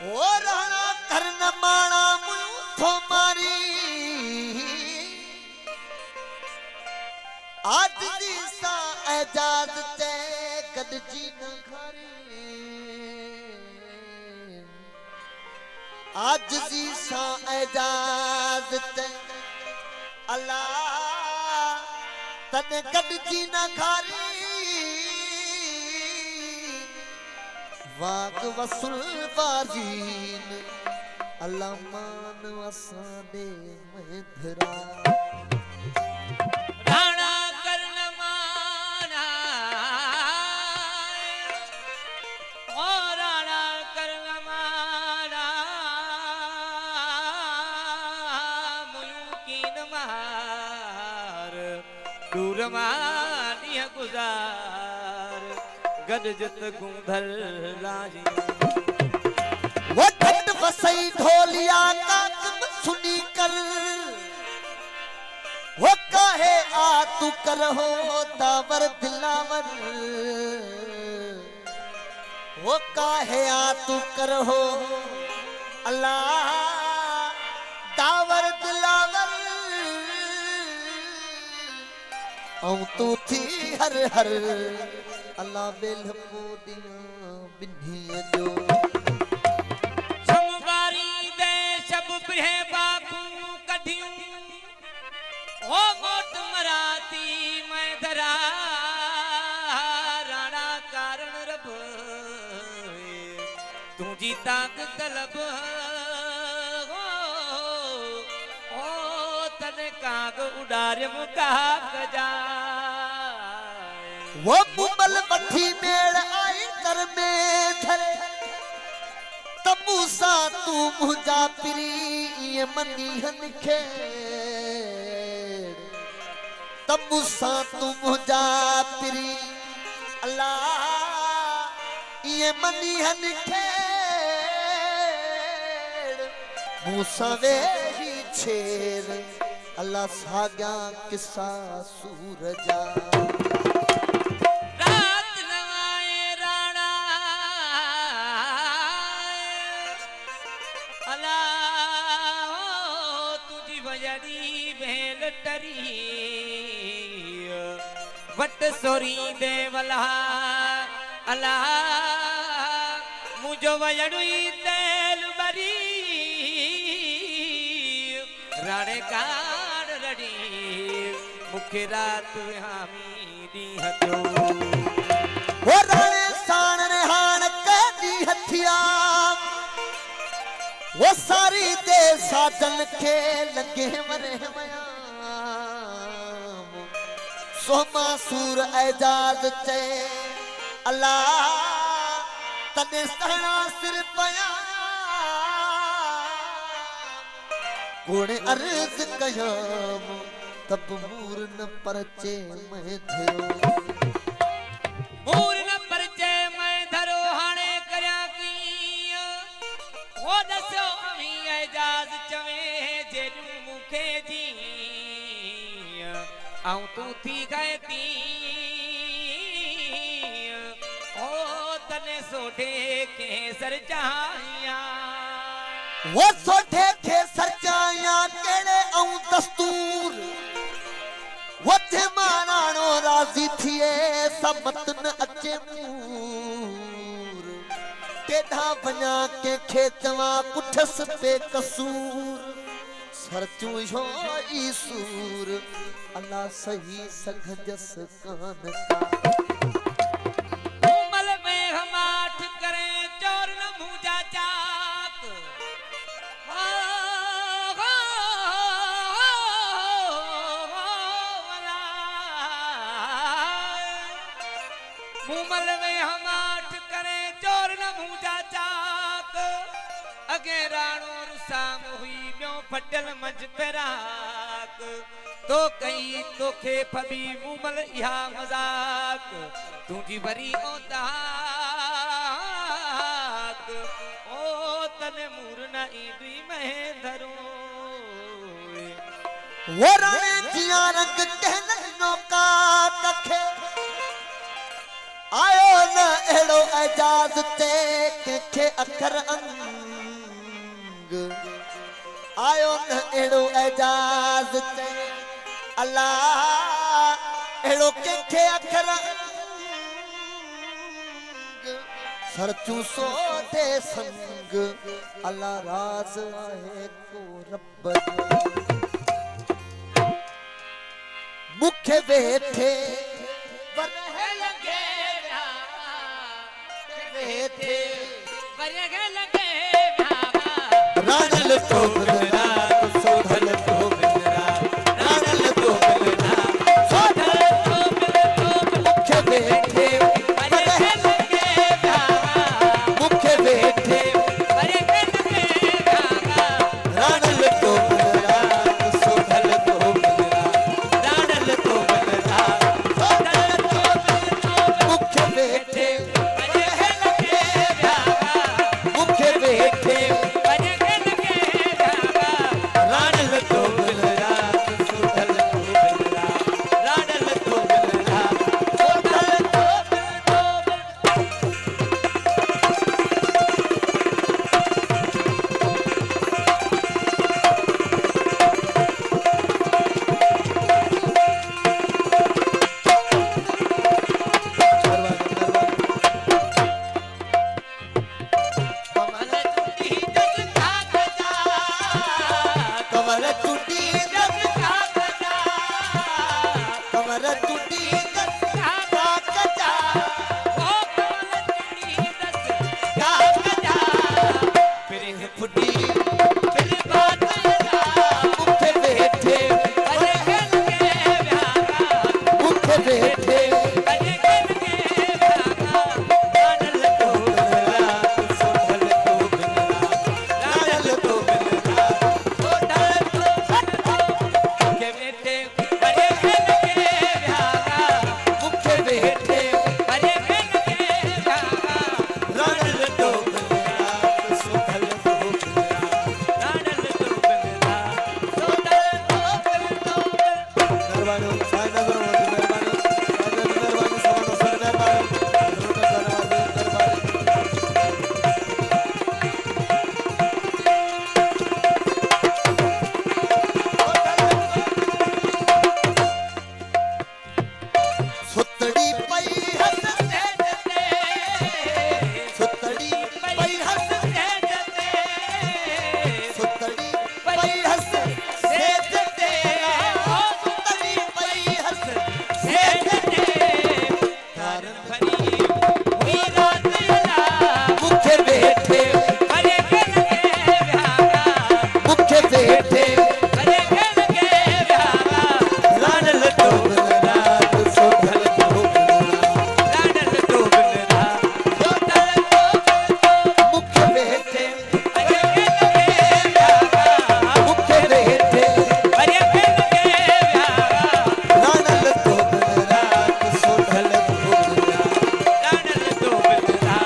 ओ राणा करन माणा मुयू थो मारी आज दी सा एजाज ते गदजी न खारी आज दी सा एजाज ते अल्लाह तने गदजी न खारी वाग वसुल बाजीन अल्लामान वसादे मधरा राणा कर्ण माना ओ राणा कर्ण माना मुयूकीन मार दूर मानिया गुजार गदजत गुंधर लाजी वो ठंड फसई ढोलिया का तुम सुनी कर वो काहे आ तू कर हो दावर दिलावर वो काहे आ तू कर हो अल्लाह दावर दिलावर औ तू थी हर हर अल्लाह बेल मोदिया बिन्ही जो समवारी दे सब ब्रह बाकू कढियूं ओ मोट मराती मैं धरा राणा कारण रब तुझी ताक तलब ओ तने काग उडार मुका गजा वो मुमल बठी मेड़ आई कर में धर तमूसा तू मुझा पिरी ये मनी हन खे तमूसा तू मुझा पिरी अल्लाह ये मनी हन खे मूसा वे ही छेर अल्लाह साग्या किसा सूरजा वट सोरी देवला अल्लाह मुझो वजड़ुई तेल बरी राणे कार रड़ी मुखे रात हामी दी हथो वो राणे सान रेहान कैदी हथिया वो सारी दे साजन के लगे मरे मया सोमा सूर एजाज चे अल्लाह तने सहना सिर पया कोने अर्ज कयाम तब मूर न परचे मैं धरो मूर न परचे मैं धरो हाणे करया की ओ दसो अमी एजाज चवे जेडू मुखे जी आऊं तू थी गए ती ओ तने सोठे के सर चाया वो सोठे के सर चाया केड़े आऊं दस्तूर वो थे मानानो राजी थिए सबत न अचे मूर टेढ़ा बना के खेतवा कुठस पे कसूर सरचू हो ईसूर अल्लाह सही सखजस कान उमल में हमाठ करे चोर न मुझा चाक उमल में हमाठ करे चोर न मुझा चाक अगे राणो रुसाम हुई म्यो फटल मंझ पेराक तो कई तो खे फबी मुमल इहा मजाक तुझी बरी ओताक ओ तने मूरना ईदी में धरो वो राणे जिया रंग कहन नौका कखे आयो न एड़ो एजाज ते के कंखे अखर अंग आयो न एड़ो एजाज ते अल्लाह एड़ो कंखे अखर सरचू सोते संग अल्लाह राज आहे को रब मुखे बैठे वरहे लगे बैठे वरहे लगे रानल तो बिना सोधल तो बिना रानल तो बिना सोधल तो बिना मुखे बैठे वरहे लगे मुखे बैठे वरहे लगे रानल तो बिना सोधल तो बिना रानल तो बिना सोधल तो बिना मुखे बैठे वरहे लगे मुखे बैठे रानल तो बिना सोधल तो बिना रानल तो बिना सोधल तो कमल टूटी जग का गजा कमर टूटी जग का गजा कमर टूटी का कजा ओ कमल टूटी जग का गजा फिर फुटी फिर बात लगा मुखे बैठे वरहे लगे मुखे बैठे वरहे लगे रानल तो बिना सोधल तो बिना रानल तो बिना सोधल तो के बेटे वरहे लगे मुखे बैठे वरहे लगे रानल तो बिना सोधल तो बिना रानल तो बिना सोदल तो मेहरबानी साईं नजर मोदी मेहरबानी मेहरबानी सवानो सर मेहरबानी सुतड़ी पई हस सुतड़ी पई हस सुतड़ी पई हस सेज ते सुतड़ी पई हस सेज ते कारण मुखे बैठे मुखे बैठे रानल तो बिना सोधल तो बिना मुखे बैठे मुखे बैठे रानल तो बिना सोधल तो बिना सोधल तो बिना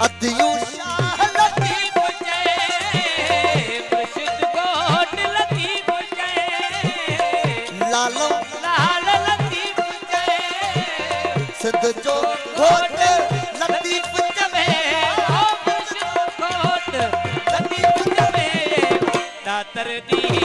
अदियू शाह लतीफ लालो सिद्ध जो घोट लतीफ चवे दातर दी